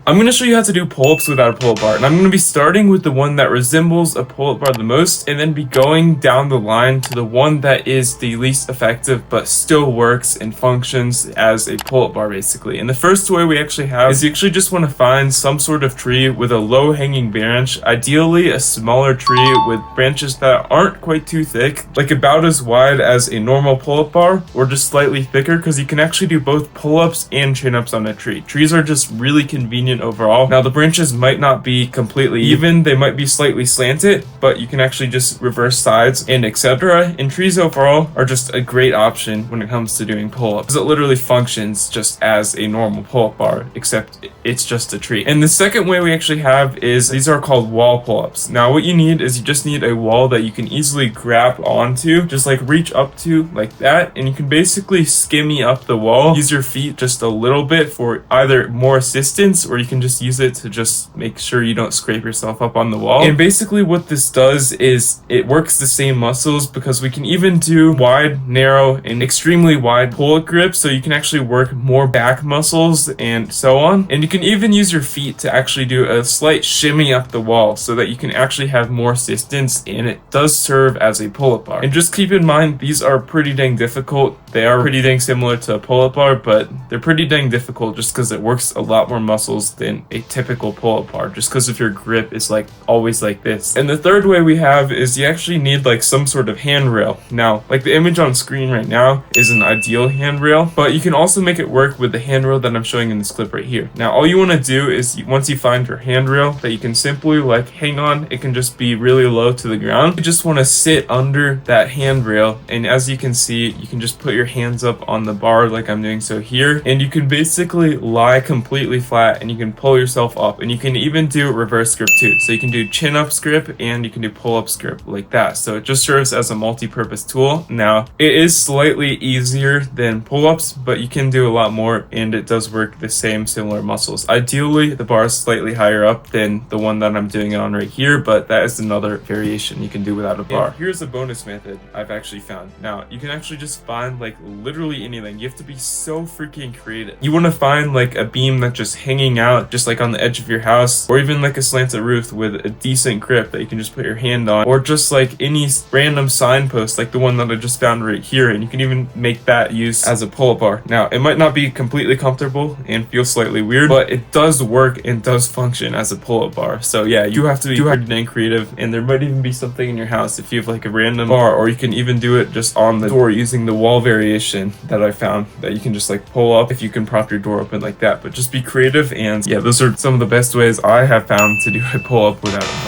I'm going to show you how to do pull-ups without a pull-up bar, and I'm going to be starting with the one that resembles a pull-up bar the most, and then be going down the line to the one that is the least effective but still works and functions as a pull-up bar basically. And the first way we actually have is you actually just want to find some sort of tree with a low-hanging branch, ideally a smaller tree with branches that aren't quite too thick, like about as wide as a normal pull-up bar or just slightly thicker, because you can actually do both pull-ups and chin-ups on a tree. Trees are just really convenient overall. Now the branches might not be completely even, they might be slightly slanted, but you can actually just reverse sides and etc. And trees overall are just a great option when it comes to doing pull-ups, because it literally functions just as a normal pull-up bar, except it's just a tree. And the second way we actually have is these are called wall pull-ups. Now what you need is you just need a wall that you can easily grab onto, just like reach up to like that, and you can basically skimmy up the wall. Use your feet just a little bit for either more assistance, or you can just use it to just make sure you don't scrape yourself up on the wall. And basically what this does is it works the same muscles, because we can even do wide, narrow, and extremely wide pull-up grips, so you can actually work more back muscles and so on. And you can even use your feet to actually do a slight shimmy up the wall so that you can actually have more assistance, and it does serve as a pull-up bar. And just keep in mind, these are pretty dang difficult. They are pretty dang similar to a pull-up bar, but they're pretty dang difficult just because it works a lot more muscles than a typical pull-up bar, just because of your grip is like always like this. And the third way we have is you actually need like some sort of handrail. Now, like the image on screen right now is an ideal handrail, but you can also make it work with the handrail that I'm showing in this clip right here. Now, all you want to do is once you find your handrail that you can simply like hang on, it can just be really low to the ground. You just want to sit under that handrail, and as you can see, you can just put your hands up on the bar like I'm doing so here, and you can basically lie completely flat and you can pull yourself up, and you can even do reverse grip too. So you can do chin up grip and you can do pull up grip like that. So it just serves as a multi-purpose tool. Now it is slightly easier than pull-ups, but you can do a lot more, and it does work the same similar muscles. Ideally the bar is slightly higher up than the one that I'm doing it on right here, but that is another variation you can do without a bar. And here's a bonus method I've actually found. Now you can actually just find like literally anything. You have to be so freaking creative. You want to find like a beam that's just hanging out just like on the edge of your house, or even like a slanted roof with a decent grip that you can just put your hand on, or just like any random signpost like the one that I just found right here, and you can even make that use as a pull-up bar. Now it might not be completely comfortable and feel slightly weird, but it does work and does function as a pull-up bar. So yeah, you have to be pretty dang creative, and there might even be something in your house if you have like a random bar, or you can even do it just on the door using the wall variation that I found that you can just like pull up if you can prop your door open like that. But just be creative, and yeah, those are some of the best ways I have found to do a pull-up without a bar.